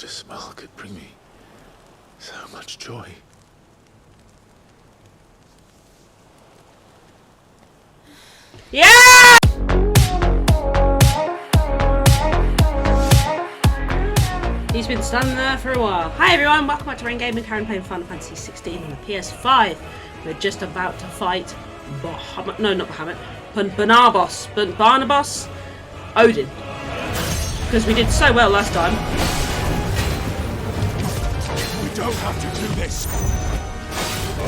a smell could bring me so much joy. Yeah! He's been standing there for a while. Hi everyone, welcome back to Rain Gaming. Karen playing Final Fantasy XVI on the PS5. We're just about to fight Bahamut. No, not Bahamut. Barnabas. Odin. Because we did so well last time. We don't have to do this. Oh,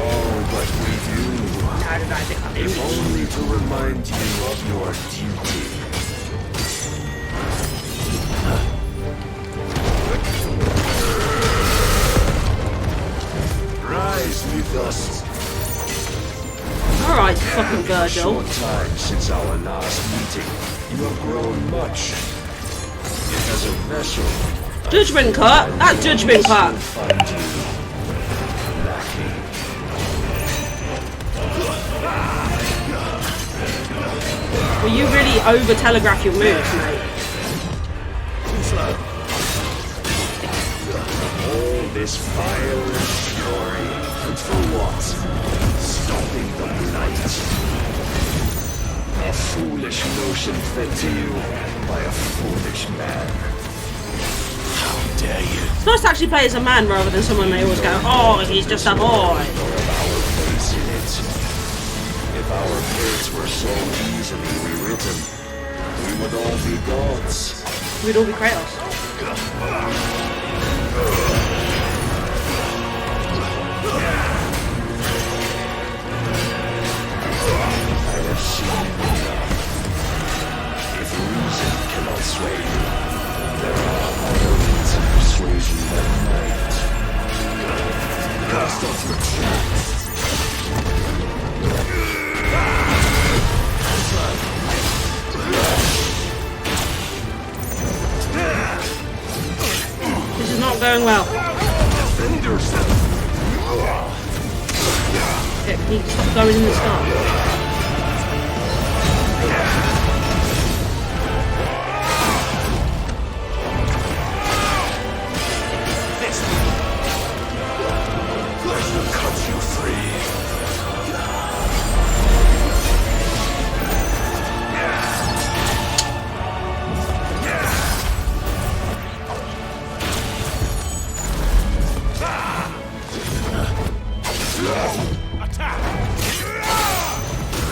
but we do. How did I become If only to remind you of your duty. Rise with us. Alright, fucking Virgil. Short time since our last meeting, you have grown much. As a vessel, Judgment cut? That judgment cut. find you lacking. Will you really over-telegraph your moves, mate? All this fire and fury, and for what? Stopping the blight. A foolish notion fed to you by a foolish man. How dare you? It's nice to actually play as a man rather than someone they always go, oh, he's just a boy. Nor of our place in it. If our fates were so easily rewritten, we would all be gods. We'd all be Kratos. I have seen enough. If reason cannot sway you, there are other means of persuasion that might. Cast off your chains. This is not going well. Defend yourself. Okay, can you stop going in the start? This will cut you free.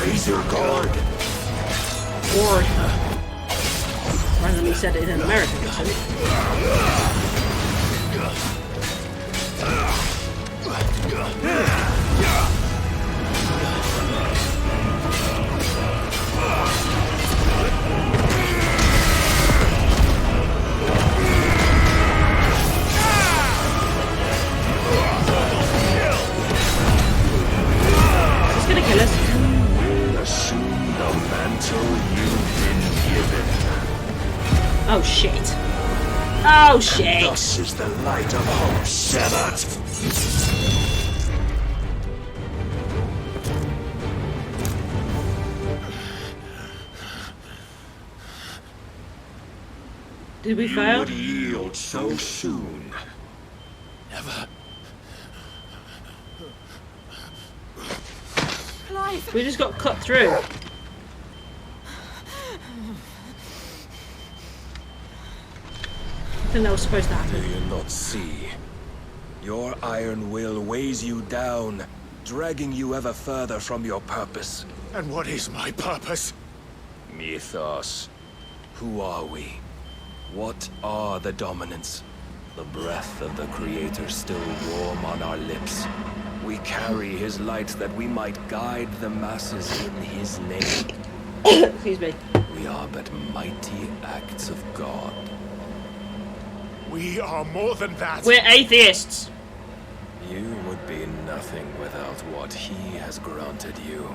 Raise your guard. Or, randomly said it in an American accent. He's gonna kill us. Assume the mantle you've been given. Oh shit. Oh shit. Thus is the light of hope severed. Did we You fail? would yield so soon. Never. We just got cut through. I think that was supposed to Do happen. you not see? Your iron will weighs you down, dragging you ever further from your purpose. And what is my purpose? Mythos. Who are we? What are the dominants? The breath of the Creator still warm on our lips. We carry his light that we might guide the masses in his name. Excuse me. We are but mighty acts of God. We are more than that. We're atheists. You would be nothing without what he has granted you.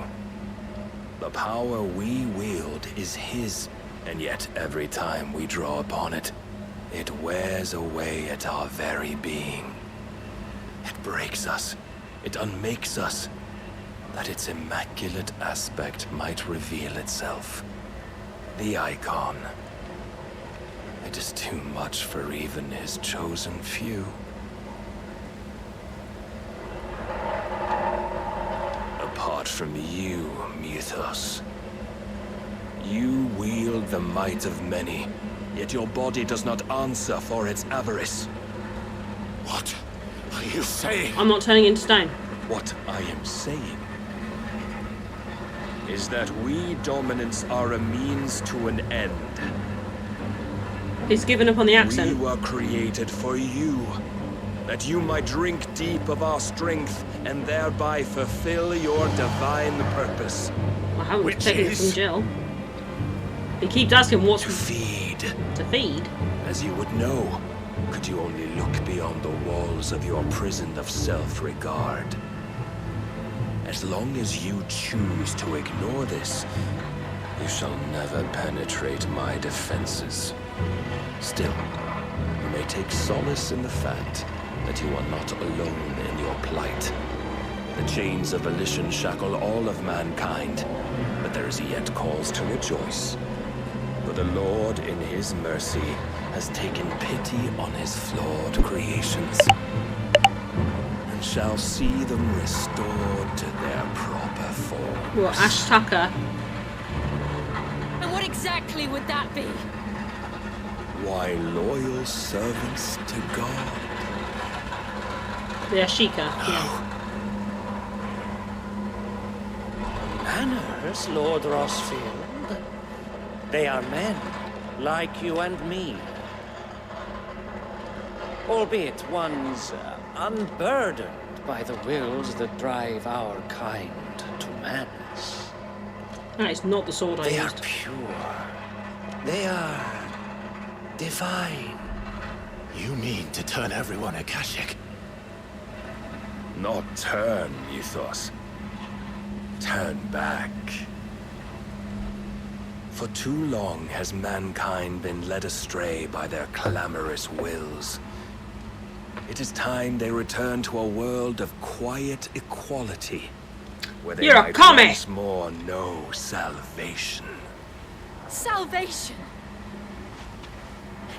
The power we wield is his, and yet every time we draw upon it, it wears away at our very being. It breaks us, it unmakes us, that its immaculate aspect might reveal itself. The icon. It is too much for even his chosen few. Apart from you, Mythos, you wield the might of many, yet your body does not answer for its avarice. What are you saying? I'm not turning into stone. What I am saying is that we dominants are a means to an end. He's given up on the We accent. were created for you, that you might drink deep of our strength and thereby fulfill your divine purpose. I haven't Which taken it is? from Jill. He keeps asking what's To feed. to feed. As you would know, could you only look beyond the walls of your prison of self-regard. As long as you choose to ignore this, you shall never penetrate my defenses. Still, you may take solace in the fact that you are not alone in your plight. The chains of volition shackle all of mankind, but there is yet cause to rejoice. For the Lord, in his mercy, has taken pity on his flawed creations, and shall see them restored to their proper form. Well, Ash Tucker. And what exactly would that be? Why, loyal servants to God. Yeah, Sheikah. Yeah. Manners, Lord Rossfield. They are men, like you and me. Albeit ones unburdened by the wills that drive our kind to madness. That is not the sword I They are used. pure. They are divine. You mean to turn everyone Akashic? Not turn, Mythos. Turn back. For too long has mankind been led astray by their clamorous wills. It is time they return to a world of quiet equality, where they You're a might commie! once more know salvation. Salvation.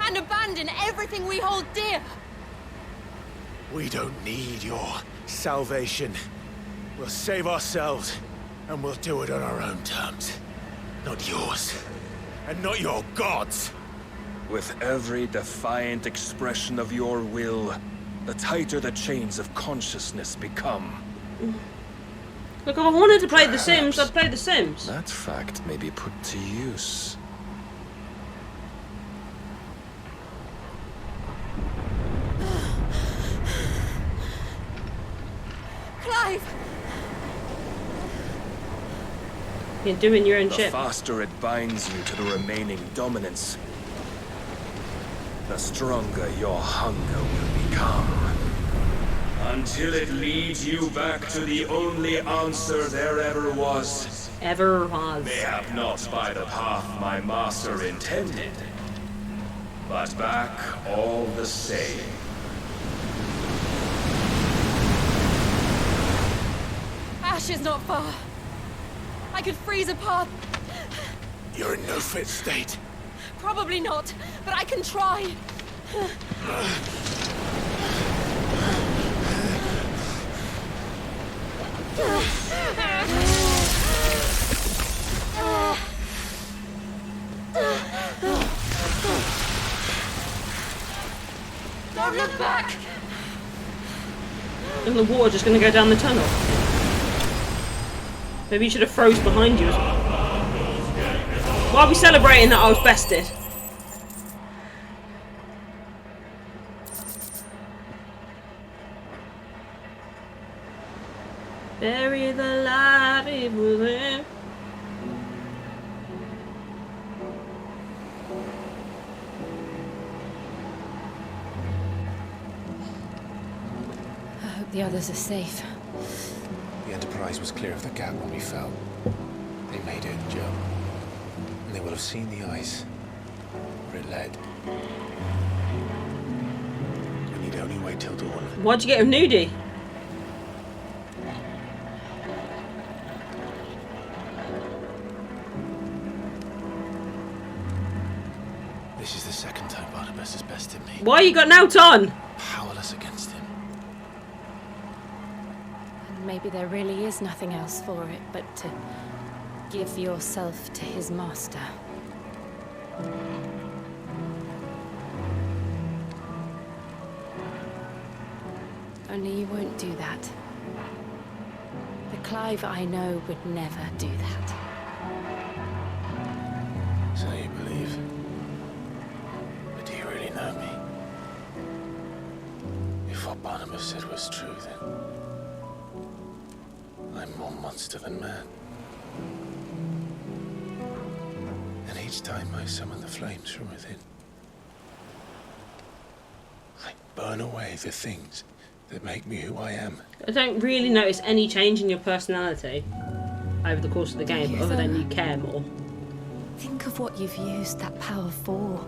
And abandon everything we hold dear. We don't need your salvation. We'll save ourselves, and we'll do it on our own terms. Not yours. And not your gods. With every defiant expression of your will, the tighter the chains of consciousness become. Look, if I wanted to play The Sims, I'd play The Sims. That fact may be put to use. Clive! You're doing your own The shit. faster it binds you to the remaining dominance, the stronger your hunger will become. Until it leads you back to the only answer there ever was. Ever was. Mayhap not by the path my master intended, but back all the same. Ash is not far. I could freeze a path. You're in no fit state. Probably not, but I can try. Don't look back! Isn't the water just going to go down the tunnel? Maybe you should have froze behind you as well. Why are we celebrating that I was bested? Bury the light it was in. I hope the others are safe. The Enterprise was clear of the gap when we fell. They made it, Joe. And they will have seen the ice where it led. We need only wait till dawn. Why'd you get him nudie? This is the second time Why you got Naut on? Powerless against him. And maybe there really is nothing else for it but to give yourself to his master. Only you won't do that. The Clive I know would never do that. So you believe? But do you really know me? If what Barnabas said was true, then I'm more monster than man. And each time I summon the flames from within, I burn away the things that make me who I am. I don't really notice any change in your personality over the course of the game, other than you care more. Think of what you've used that power for.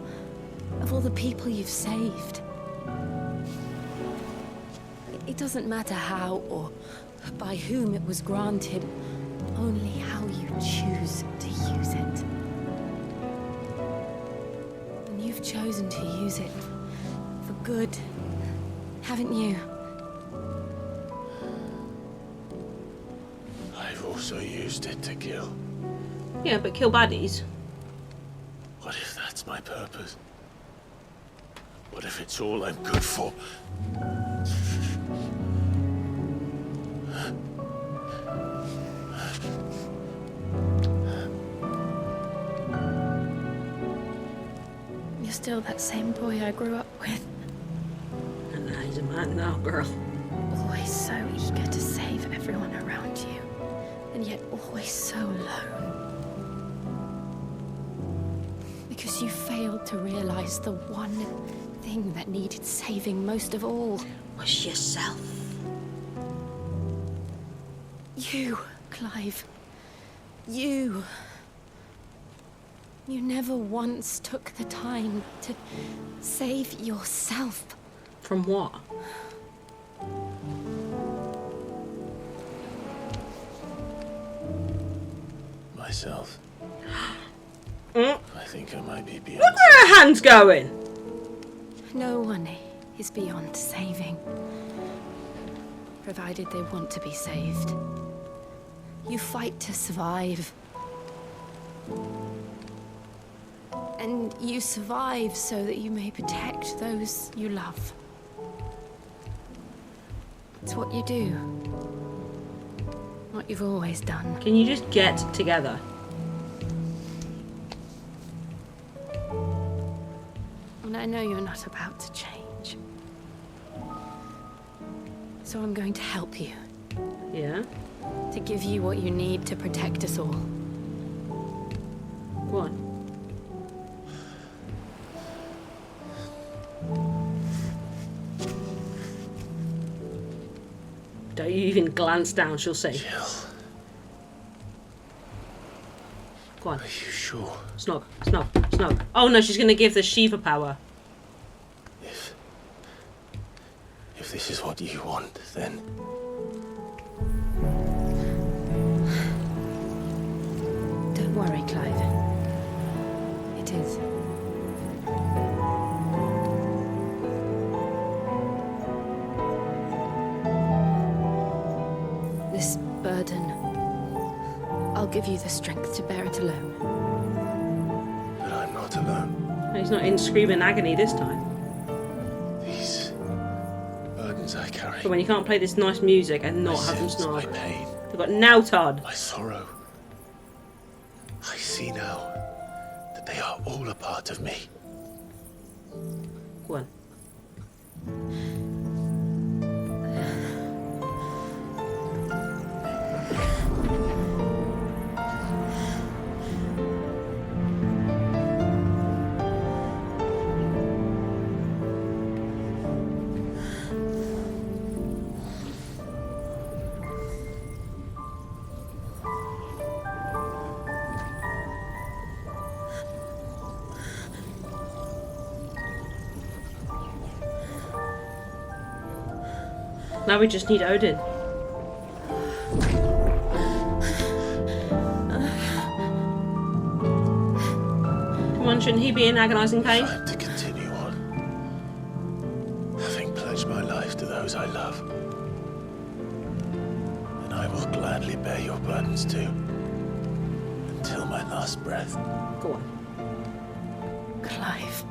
Of all the people you've saved. It doesn't matter how or by whom it was granted, only how you choose to use it. And you've chosen to use it for good, haven't you? I've also used it to kill. Yeah, but kill baddies. What if that's my purpose? What if it's all I'm good for? You're still that same boy I grew up with. And now he's a man now, girl. Always so eager to save everyone around you. And yet always so alone. Because you failed to realize the one thing that needed saving most of all. Was yourself. You, Clive. You. You never once took the time to save yourself. From what? Myself. Mm. I think I might be beyond. Look where her hand's going! No one is beyond saving. Provided they want to be saved. You fight to survive. And you survive so that you may protect those you love. It's what you do. What you've always done. Can you just get together? And I know you're not about to change. So I'm going to help you. Yeah? To give you what you need to protect us all. Go on. Don't you even glance down, she'll see. Jill, Go on. are you sure? Snog, snog, snog. Oh no, she's gonna give the Shiva power. If this is what you want, then Don't worry, Clive. It is. This burden, I'll give you the strength to bear it alone. but I'm not alone. He's not in screaming agony this time. These burdens I carry. But when you can't play this nice music and not my have them sins, my snog. pain, We've got Naut on. my sorrow. I see now that they are all a part of me. Go on. Now we just need Odin. Come on, shouldn't he be in agonising pain? Time to continue on. pledge my life to those I love. And I will gladly bear your burdens too. Until my last breath. Go on. Clive.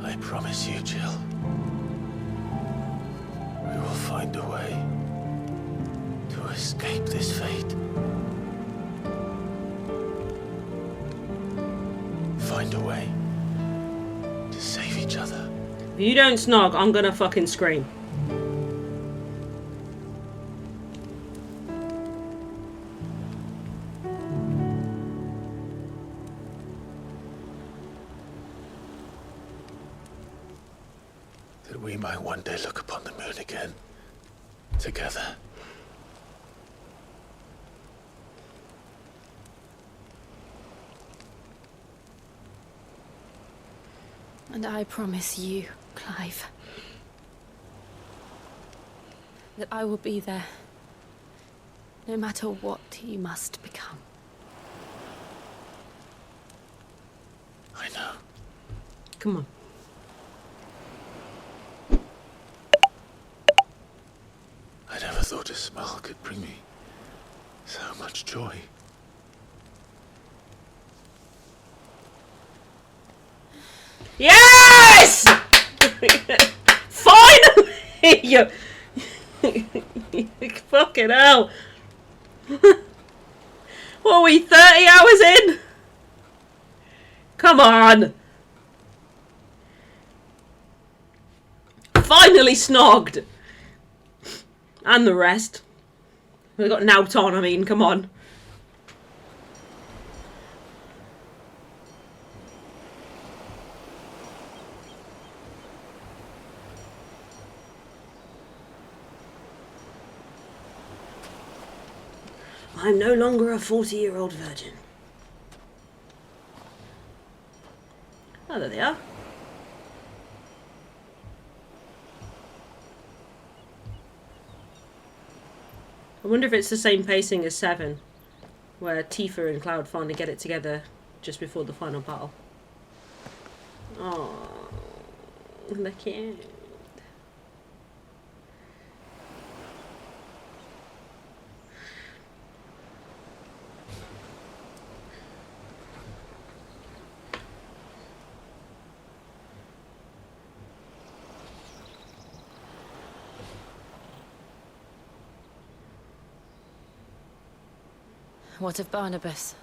I promise you, Jill. We will find a way to escape this fate. Find a way to save each other. If you don't snog, I'm gonna fucking scream. That we might one day look upon the moon again, together. And I promise you, Clive, that I will be there, no matter what you must become. I know. Come on. I never thought a smile could bring me so much joy. Yes! Finally! You fucking hell. What are we, 30 hours in? Come on. Finally snogged. And the rest. We got Naut on, I mean, come on. I'm no longer a 40-year-old virgin. Oh, there they are. I wonder if it's the same pacing as 7, where Tifa and Cloud finally get it together just before the final battle. Oh, they're cute. What of Barnabas?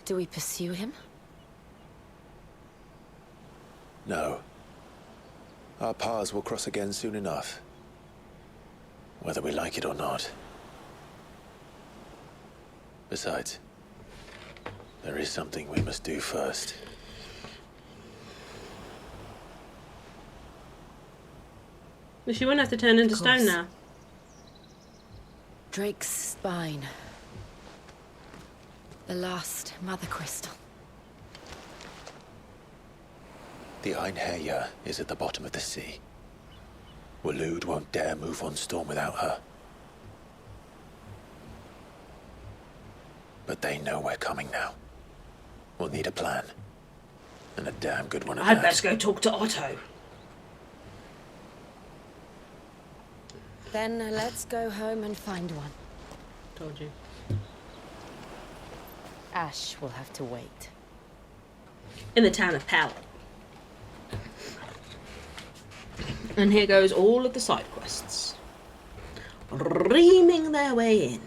Do we pursue him? No. Our paths will cross again soon enough. Whether we like it or not. Besides, there is something we must do first. But she won't have to turn into stone now. Drake's spine. The last Mother Crystal. The Einherja is at the bottom of the sea. Waloed won't dare move on Storm without her. But they know we're coming now. We'll need a plan. And a damn good one at I'd that. best go talk to Otto. Then let's go home and find one. Told you. Ash will have to wait. In the town of Pal. And here goes all of the side quests. Reaming their way in.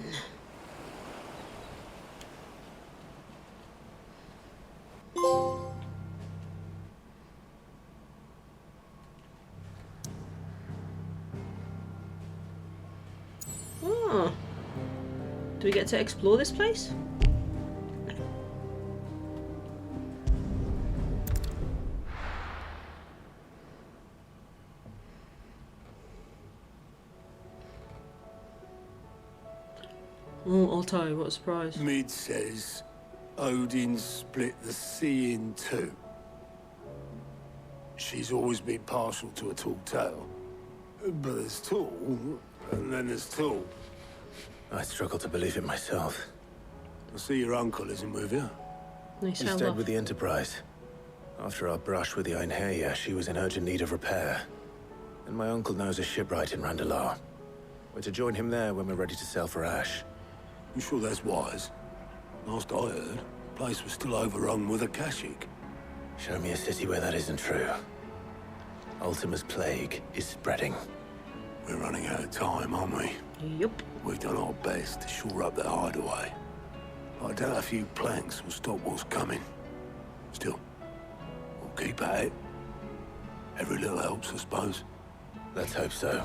Oh. Do we get to explore this place? Oh, Otto, what a surprise. Mid says Odin split the sea in two. She's always been partial to a tall tale. But there's tall, and then there's tall. I struggle to believe it myself. I see your uncle isn't with you. He You sailed stayed off. with the Enterprise. After our brush with the Einherja, she was in urgent need of repair. And my uncle knows a shipwright in Randalar. We're to join him there when we're ready to sail for Ash. You sure that's wise? Last I heard, the place was still overrun with Akashic. Show me a city where that isn't true. Ultima's plague is spreading. We're running out of time, aren't we? Yup. We've done our best to shore up their hideaway. I doubt a few planks will stop what's coming. Still, we'll keep at it. Every little helps, I suppose. Let's hope so.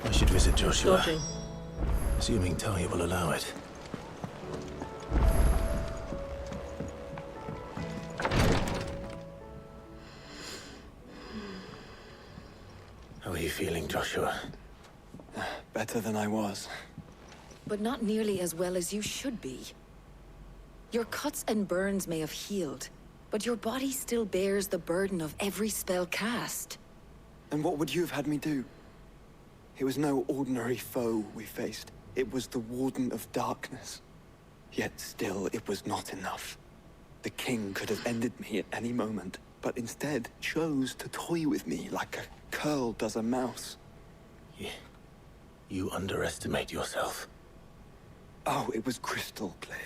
I should visit Joshua. Dodging. Assuming Talia will allow it. How are you feeling, Joshua? Better than I was. But not nearly as well as you should be. Your cuts and burns may have healed, but your body still bears the burden of every spell cast. And what would you have had me do? It was no ordinary foe we faced. It was the Warden of Darkness. Yet still, it was not enough. The king could have ended me at any moment, but instead chose to toy with me like a curl does a mouse. You underestimate yourself. Oh, it was crystal clear.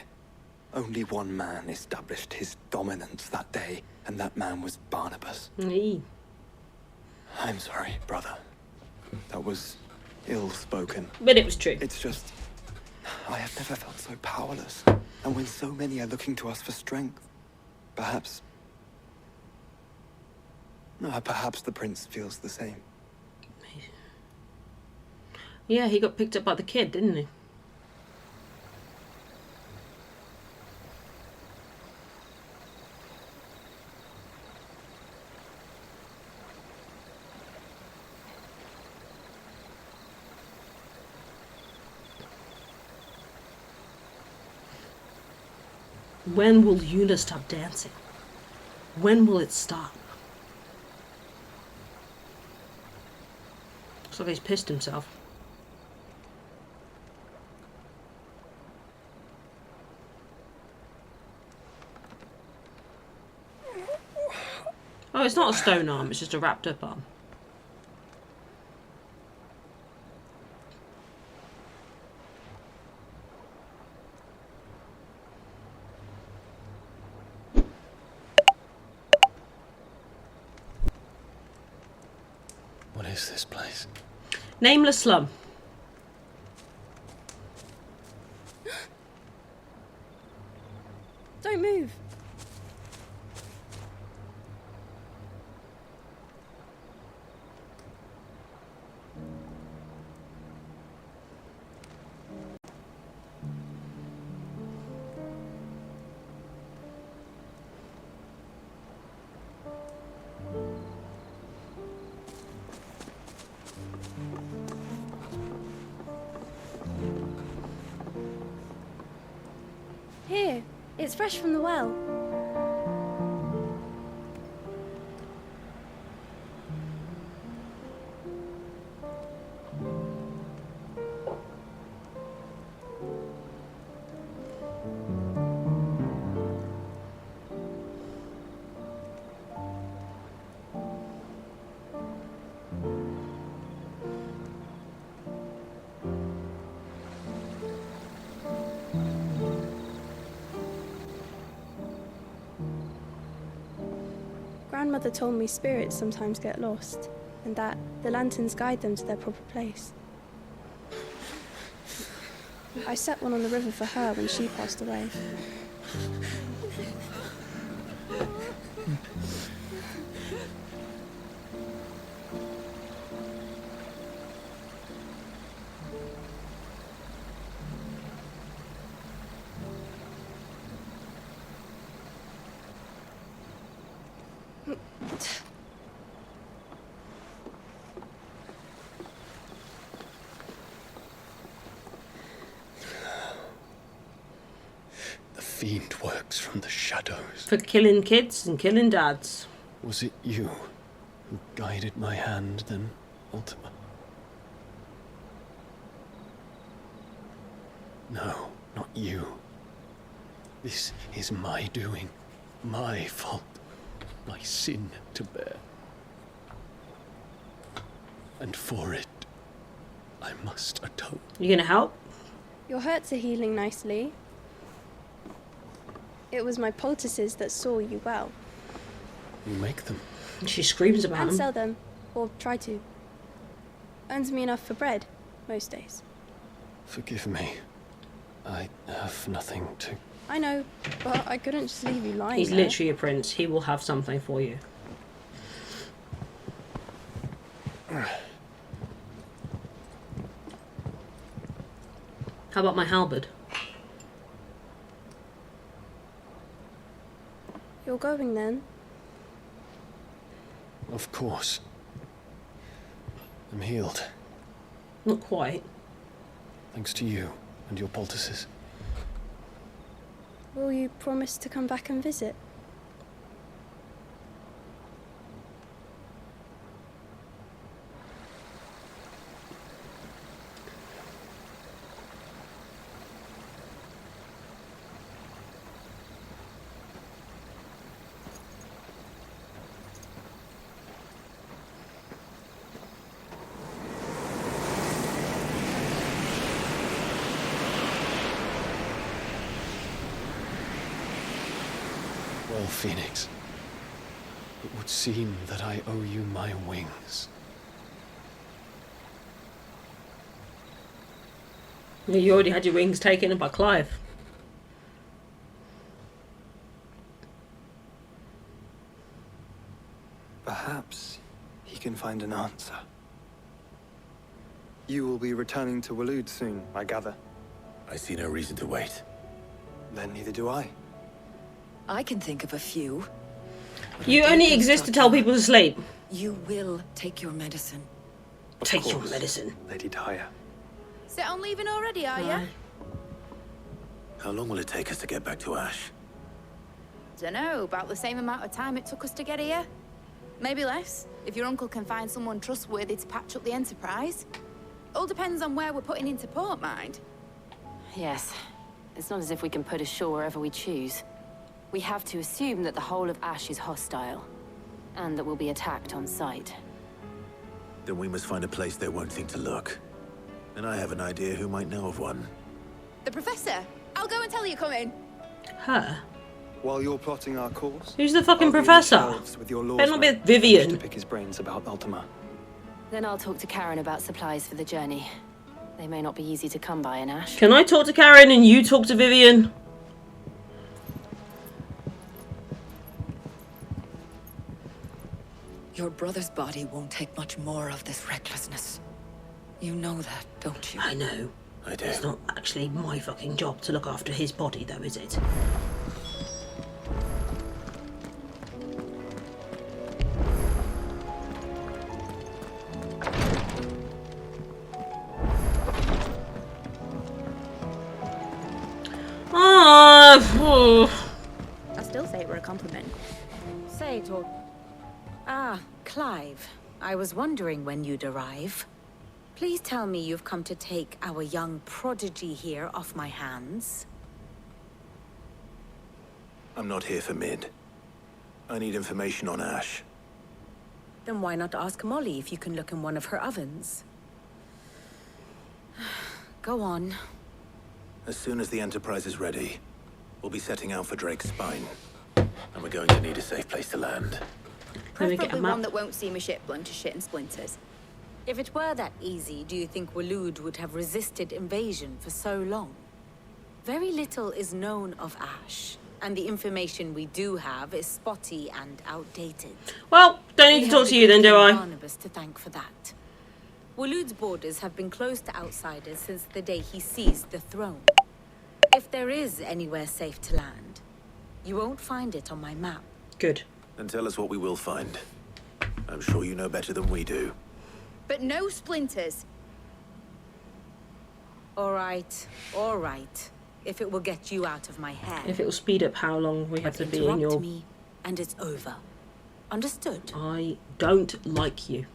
Only one man established his dominance that day, and that man was Barnabas. Eee. I'm sorry, brother. That was ill-spoken. But it was true. It's just... I have never felt so powerless. And when so many are looking to us for strength, perhaps... No, perhaps the prince feels the same. Yeah, he got picked up by the kid, didn't he? When will Yuna stop dancing? When will it stop? Looks like he's pissed himself. Oh, it's not a stone arm, it's just a wrapped up arm. What is this place? Nameless slum. Don't move. Here, it's fresh from the well. Grandmother told me spirits sometimes get lost, and that the lanterns guide them to their proper place. I set one on the river for her when she passed away. The fiend works from the shadows. For killing kids and killing dads. Was it you who guided my hand then, Ultima? No, not you. This is my doing, my fault, my sin to bear. And for it, I must atone. You gonna help? Your hurts are healing nicely. It was my poultices that saw you well. You make them. She screams about And them. sell them, or try to. Earns me enough for bread, most days. Forgive me. I have nothing to... I know, but I couldn't just leave you lying He's there. literally a prince. He will have something for you. How about my halberd? You're going then? Of course. I'm healed, Not quite. thanks to you and your poultices. Will you promise to come back and visit? Well, Phoenix, it would seem that I owe you my wings. Yeah, you already had your wings taken by Clive. Perhaps he can find an answer. You will be returning to Waloed soon, I gather. I see no reason to wait. Then neither do I. I can think of a few. You only exist to tell people to sleep. You will take your medicine. Take your medicine. Lady Daya. Set on leaving already, are ya? How long will it take us to get back to Ash? Dunno, about the same amount of time it took us to get here. Maybe less, if your uncle can find someone trustworthy to patch up the Enterprise. All depends on where we're putting into port, mind. Yes. It's not as if we can put ashore wherever we choose. We have to assume that the whole of Ash is hostile, and that we'll be attacked on sight. Then we must find a place they won't think to look. And I have an idea who might know of one. The Professor! I'll go and tell you come in. Her? While you're plotting our course, Who's the fucking I'll be in the professor? shelves with your Better not be lawsman. Vivian. To pick his brains about Ultima. Then I'll talk to Karen about supplies for the journey. They may not be easy to come by in Ash. Can I talk to Karen and you talk to Vivian? Your brother's body won't take much more of this recklessness. You know that, don't you? I know. I do. It's not actually my fucking job to look after his body, though, is it? I still say it were a compliment. Say it all. Ah, Clive. I was wondering when you'd arrive. Please tell me you've come to take our young prodigy here off my hands. I'm not here for Mid. I need information on Ash. Then why not ask Molly if you can look in one of her ovens? Go on. As soon as the Enterprise is ready, we'll be setting out for Drake's Spine. And we're going to need a safe place to land. Let me get a Preferably map. one that won't see my ship blown to shit and splinters. If it were that easy, do you think Waloed would have resisted invasion for so long? Very little is known of Ash, and the information we do have is spotty and outdated. Well, don't need to talk to you then, do I? Barnabas to thank for that. Waloed's borders have been closed to outsiders since the day he seized the throne. If there is anywhere safe to land, you won't find it on my map. Good. Then tell us what we will find. I'm sure you know better than we do. But no splinters. All right, all right. if it will get you out of my hair. If it will speed up how long we have to be in Interrupt your... me, and it's over. Understood? I don't like you.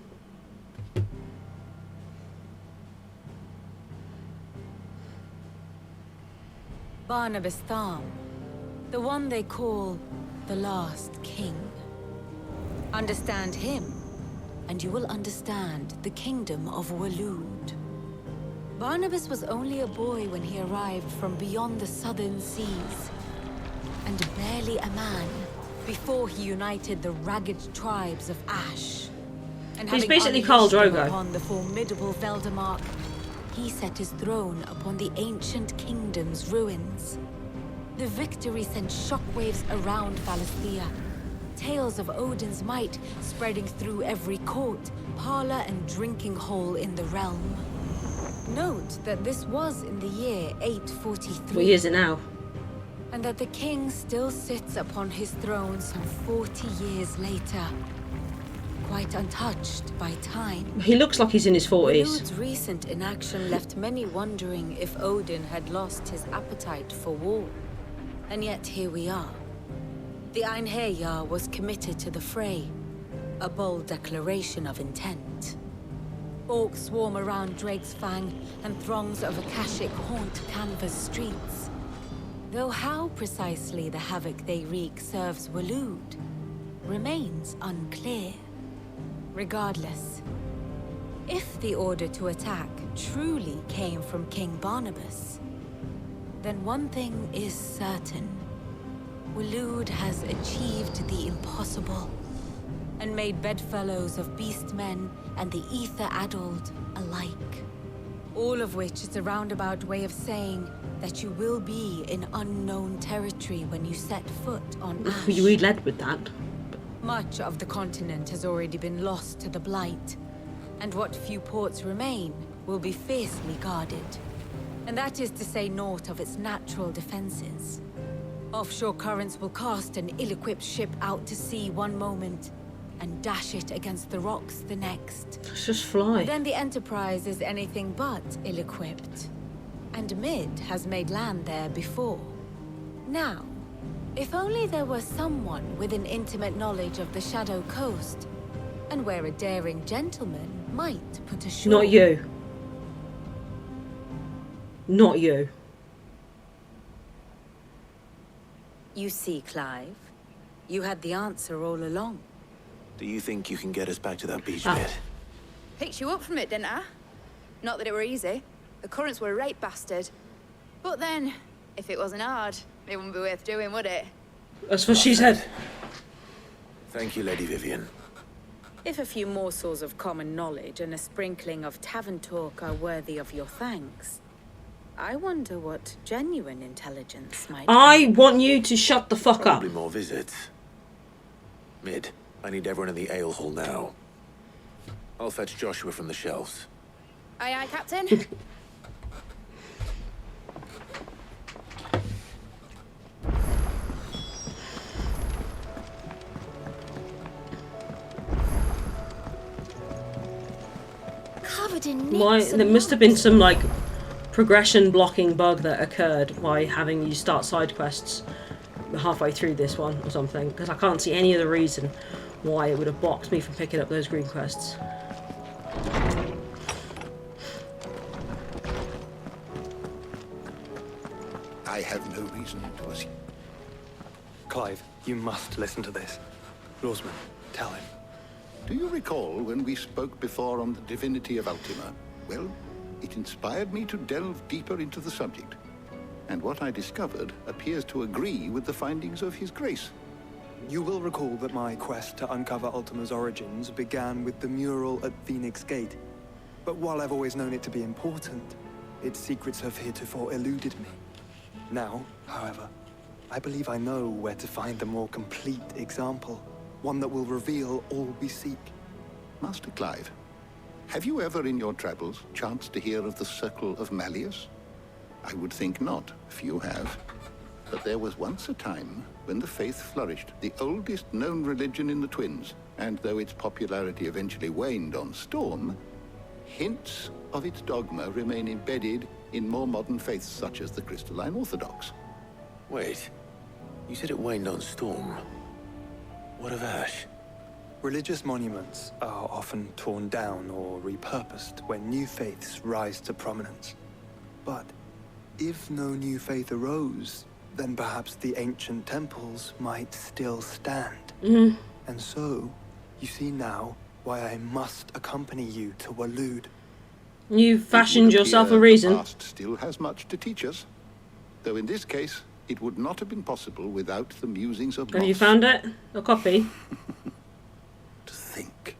Barnabas Tharm, the one they call the Last King. Understand him, and you will understand the kingdom of Waloed. Barnabas was only a boy when he arrived from beyond the southern seas, and barely a man before he united the ragged tribes of Ash. And he's basically Khal Drogo. Upon the formidable Veldamark, he set his throne upon the ancient kingdom's ruins. The victory sent shockwaves around Valisthea. Tales of Odin's might spreading through every court, parlor, and drinking hole in the realm. Note that this was in the year 843. What year is it now? And that the king still sits upon his throne some 40 years later, quite untouched by time. He looks like he's in his 40s. Waloed's recent inaction left many wondering if Odin had lost his appetite for war. And yet here we are. The Einherjar was committed to the fray, a bold declaration of intent. Orcs swarm around Drake's Fang, and throngs of Akashic haunt Canva's streets. Though how precisely the havoc they wreak serves Waloed remains unclear. Regardless, if the order to attack truly came from King Barnabas, then one thing is certain. Waloed has achieved the impossible, and made bedfellows of beastmen and the ether-addled alike. All of which is a roundabout way of saying that you will be in unknown territory when you set foot on Ash. We led with that. Much of the continent has already been lost to the Blight, and what few ports remain will be fiercely guarded. And that is to say naught of its natural defenses. Offshore currents will cast an ill-equipped ship out to sea one moment, and dash it against the rocks the next. Let's just fly. Then the Enterprise is anything but ill-equipped. And Mid has made land there before. Now, if only there were someone with an intimate knowledge of the Shadow Coast, and where a daring gentleman might put ashore. Not you. Not you. You see, Clive, you had the answer all along. Do you think you can get us back to that beach Ah. bed? Picked you up from it, didn't I? Not that it were easy. The currents were a right bastard. But then, if it wasn't hard, it wouldn't be worth doing, would it? That's what she said. Thank you, Lady Vivian. If a few morsels of common knowledge and a sprinkling of tavern talk are worthy of your thanks, I wonder what genuine intelligence might I want you to shut the fuck up. Probably more visits. Mid, I need everyone in the ale hall now. I'll fetch Joshua from the shelves. Aye, aye, Captain. Covered in Why? nits and There must have been lumps. some like progression blocking bug that occurred by having you start side quests halfway through this one or something, because I can't see any other reason why it would have blocked me from picking up those green quests. I have no reason to assume. Clive, you must listen to this. Lawsman, tell him. Do you recall when we spoke before on the divinity of Ultima? Well, it inspired me to delve deeper into the subject. And what I discovered appears to agree with the findings of His Grace. You will recall that my quest to uncover Ultima's origins began with the mural at Phoenix Gate. But while I've always known it to be important, its secrets have heretofore eluded me. Now, however, I believe I know where to find the more complete example. One that will reveal all we seek. Master Clive, have you ever in your travels chanced to hear of the Circle of Malleus? I would think not, few have. But there was once a time when the faith flourished, the oldest known religion in the Twins. And though its popularity eventually waned on Storm, hints of its dogma remain embedded in more modern faiths such as the Crystalline Orthodox. Wait, you said it waned on Storm. What of Ash? Religious monuments are often torn down or repurposed when new faiths rise to prominence. But if no new faith arose, then perhaps the ancient temples might still stand. And so, you see now why I must accompany you to Waloed. You fashioned yourself a reason. The past still has much to teach us. Though in this case, it would not have been possible without the musings of Have you found it? A copy? To think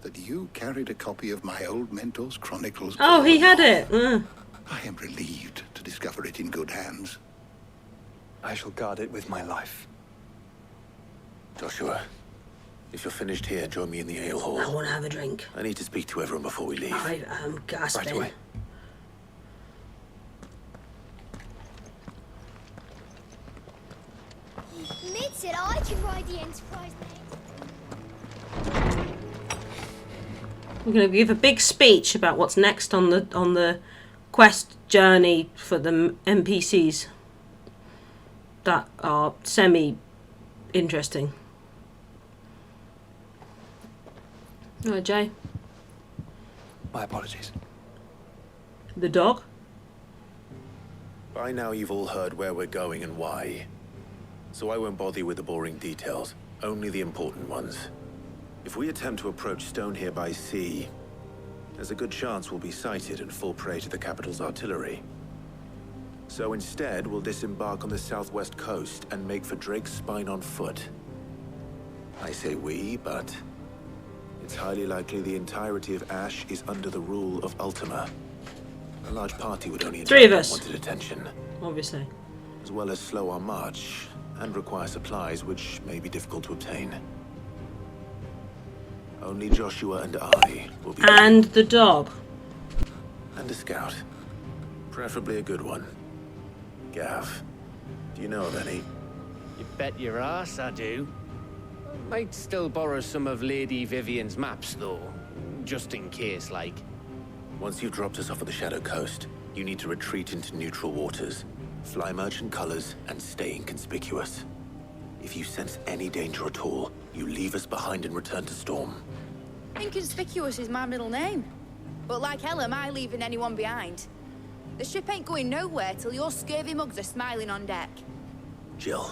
that you carried a copy of my old mentor's chronicles. Oh, he had it. I am relieved to discover it in good hands. I shall guard it with my life. Joshua, if you're finished here, join me in the ale hall. I want to have a drink. I need to speak to everyone before we leave. I am gasping. Right away. Mid said I can ride the Enterprise next. We're going to give a big speech about what's next on the quest journey for the NPCs that are semi-interesting. Oh, Jay. My apologies. The dog? By now you've all heard where we're going and why. So I won't bother you with the boring details, only the important ones. If we attempt to approach Stone here by sea, there's a good chance we'll be sighted and fall prey to the capital's artillery. So instead, we'll disembark on the southwest coast and make for Drake's Spine on foot. I say we, but it's highly likely the entirety of Ash is under the rule of Ultima. A large party would only Three of us. Wanted attention. Obviously. As well as slow our march and require supplies which may be difficult to obtain. Only Joshua and I will be... And the dog. And a scout. Preferably a good one. Gav, do you know of any? You bet your ass I do. Might still borrow some of Lady Vivian's maps, though. Just in case, like. Once you've dropped us off at the Shadow Coast, you need to retreat into neutral waters, fly merchant colors, and stay inconspicuous. If you sense any danger at all, you leave us behind and return to Storm. Inconspicuous is my middle name. But like hell am I leaving anyone behind. The ship ain't going nowhere till your scurvy mugs are smiling on deck. Jill,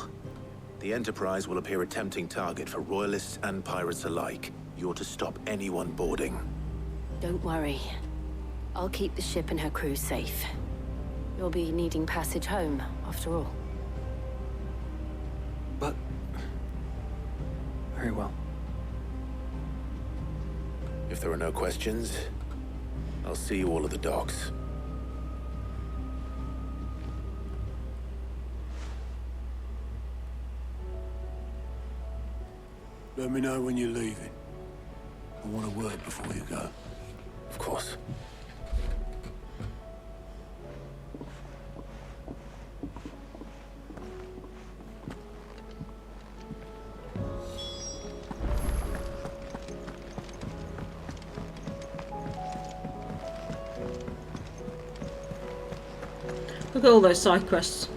the Enterprise will appear a tempting target for royalists and pirates alike. You're to stop anyone boarding. Don't worry. I'll keep the ship and her crew safe. You'll be needing passage home, after all. But... very well. If there are no questions, I'll see you all at the docks. Let me know when you're leaving. I want a word before you go. Of course. Look at all those side quests.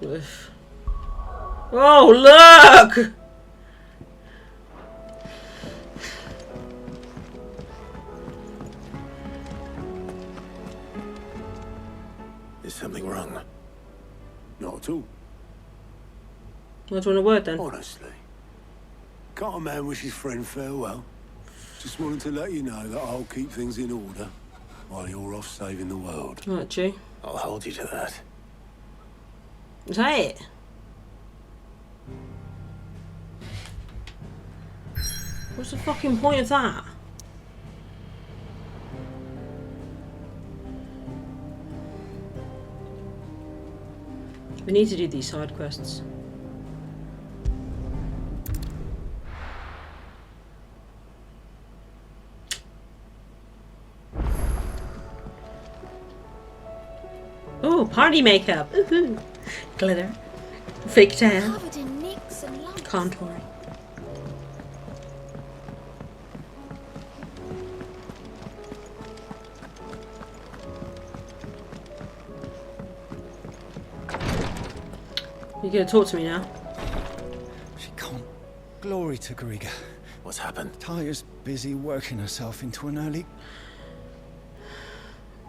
Oof. Oh, look! Is something wrong? Not at all. What do you want a word then? Honestly. Can't a man wish his friend farewell? Just wanted to let you know that I'll keep things in order while you're off saving the world. Right, G. I'll hold you to that. Is that it? What's the fucking point of that? We need to do these side quests. Oh, party makeup. Glitter. Fake tan. Covered in nicks and lumps. Contouring. You gonna talk to me now? She can't. Glory to Griga. What's happened? Taya's busy working herself into an early...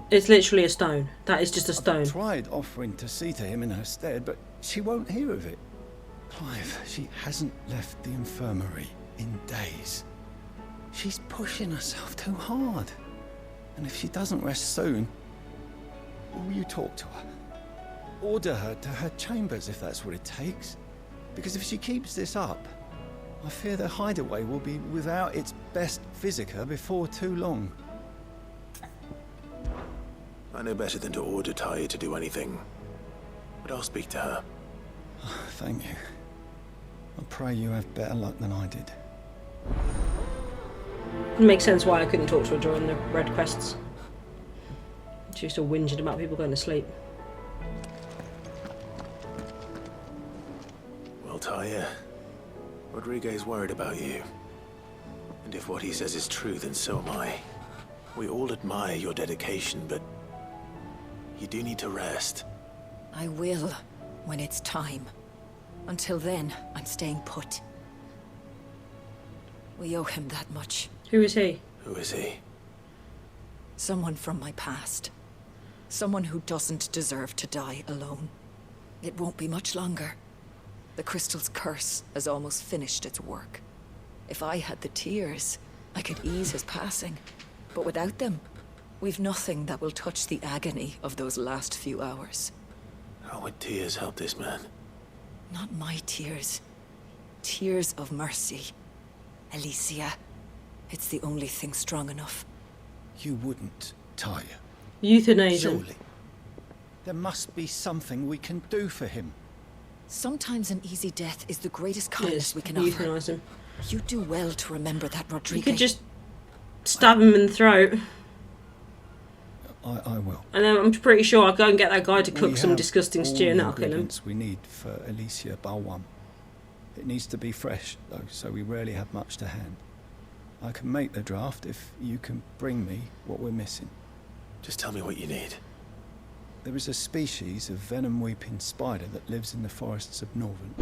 It's literally a stone. That is just a stone. I've tried offering to see to him in her stead, but she won't hear of it. Clive, she hasn't left the infirmary in days. She's pushing herself too hard. And if she doesn't rest soon, will you talk to her? Order her to her chambers if that's what it takes. Because if she keeps this up, I fear the hideaway will be without its best visitor before too long. I know better than to order Taya to do anything, but I'll speak to her. Thank you. I pray you have better luck than I did. It makes sense why I couldn't talk to her during the red quests. She was still whinging about people going to sleep. Well, Taya, Rodriguez worried about you. And if what he says is true, then so am I. We all admire your dedication, but you do need to rest. I will, when it's time. Until then, I'm staying put. We owe him that much. Who is he? Who is he? Someone from my past. Someone who doesn't deserve to die alone. It won't be much longer. The crystal's curse has almost finished its work. If I had the tears, I could ease his passing. But without them, we've nothing that will touch the agony of those last few hours. How would tears help this man? Not my tears. Tears of mercy. Alicia, it's the only thing strong enough. You wouldn't, Taya. Euthanasia. Surely. There must be something we can do for him. Sometimes an easy death is the greatest kindness we can euthanize offer. him. You do well to remember that, Rodriguez. You could just stab him in the throat. I will. And then I'm pretty sure I'll go and get that guy to cook We some have disgusting all stew and the that'll kill him. ingredients we need for Alicia Balwam. It needs to be fresh, though, so we rarely have much to hand. I can make the draft if you can bring me what we're missing. Just tell me what you need. There is a species of venom-weeping spider that lives in the forests of Northern,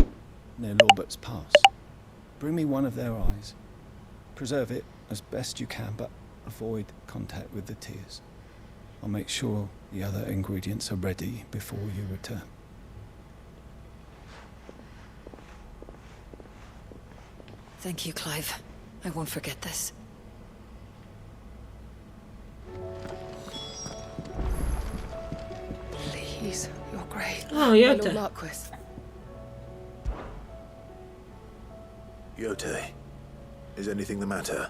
near Lorbert's Pass. Bring me one of their eyes. Preserve it as best you can, but avoid contact with the tears. I'll make sure the other ingredients are ready before you return. Thank you, Clive. I won't forget this. Please, your grace. Oh, My Yota. Lord Marquis. Yote, is anything the matter?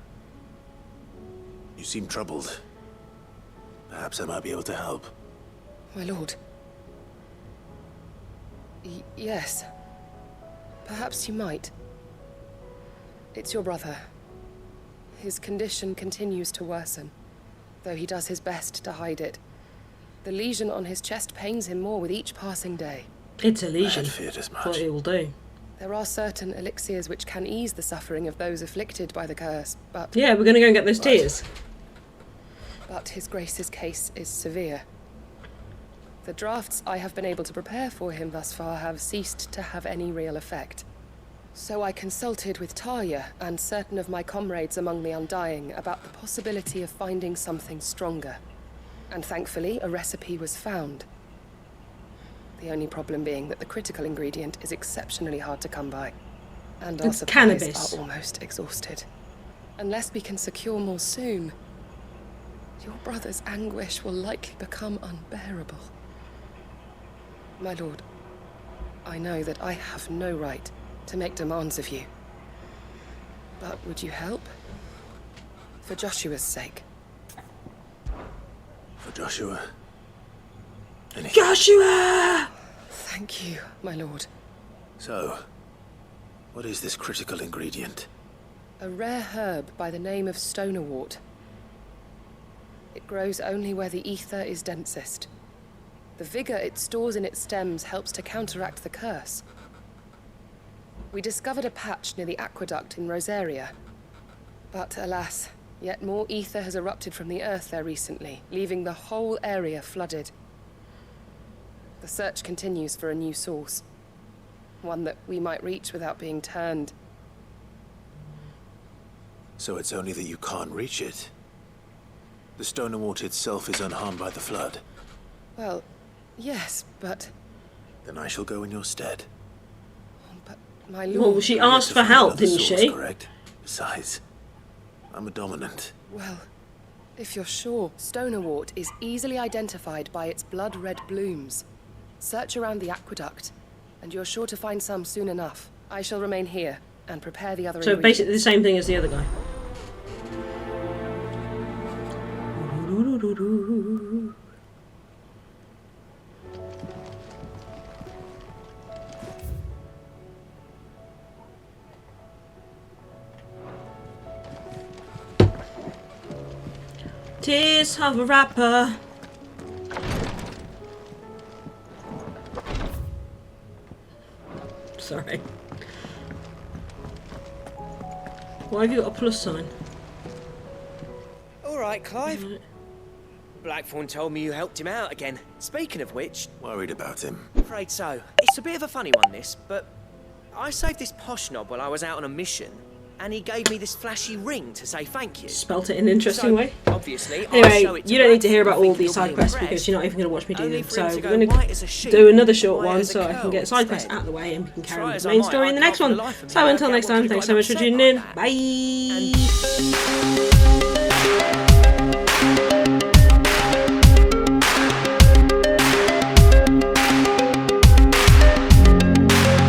You seem troubled. Perhaps I might be able to help. My lord. Yes. Perhaps you might. It's your brother. His condition continues to worsen, though he does his best to hide it. The lesion on his chest pains him more with each passing day. It's a lesion. I had feared as much. That's what it will do. There are certain elixirs which can ease the suffering of those afflicted by the curse, but... Yeah, we're going to go and get those tears. But His Grace's case is severe. The drafts I have been able to prepare for him thus far have ceased to have any real effect. So I consulted with Taya and certain of my comrades among the Undying about the possibility of finding something stronger. And thankfully, a recipe was found. The only problem being that the critical ingredient is exceptionally hard to come by. And our It's supplies cannabis. are almost exhausted. Unless we can secure more soon, your brother's anguish will likely become unbearable. My lord, I know that I have no right to make demands of you. But would you help? For Joshua's sake. For Joshua? Anything? Joshua! Thank you, my lord. So, what is this critical ingredient? A rare herb by the name of stonerwort. It grows only where the ether is densest. The vigor it stores in its stems helps to counteract the curse. We discovered a patch near the aqueduct in Rosaria. But alas, yet more ether has erupted from the earth there recently, leaving the whole area flooded. The search continues for a new source. One that we might reach without being turned. So it's only that you can't reach it. The stone and water itself is unharmed by the flood. Well, yes, but... Then I shall go in your stead. But, my lord... Well, she asked for help, didn't she? Correct. Besides, I'm a dominant. Well, if you're sure, Stonewort is easily identified by its blood-red blooms. Search around the aqueduct, and you're sure to find some soon enough. I shall remain here and prepare the other ingredients. Basically the same thing as the other guy. Tears of a rapper. Sorry. Why have you got a plus sign? All right, Clive. Blackthorn told me you helped him out again. Speaking of which... Worried about him. Afraid so. It's a bit of a funny one, this, but... I saved this posh knob while I was out on a mission, and he gave me this flashy ring to say thank you. Spelt it in an interesting way. Obviously, anyway, you don't need to hear about all these side quests because you're not even going to watch me do them. So we're going to do another short one so I can get side quests out of the way and we can carry on with the main story in the next one. So until next time, thanks so much for tuning in. Bye!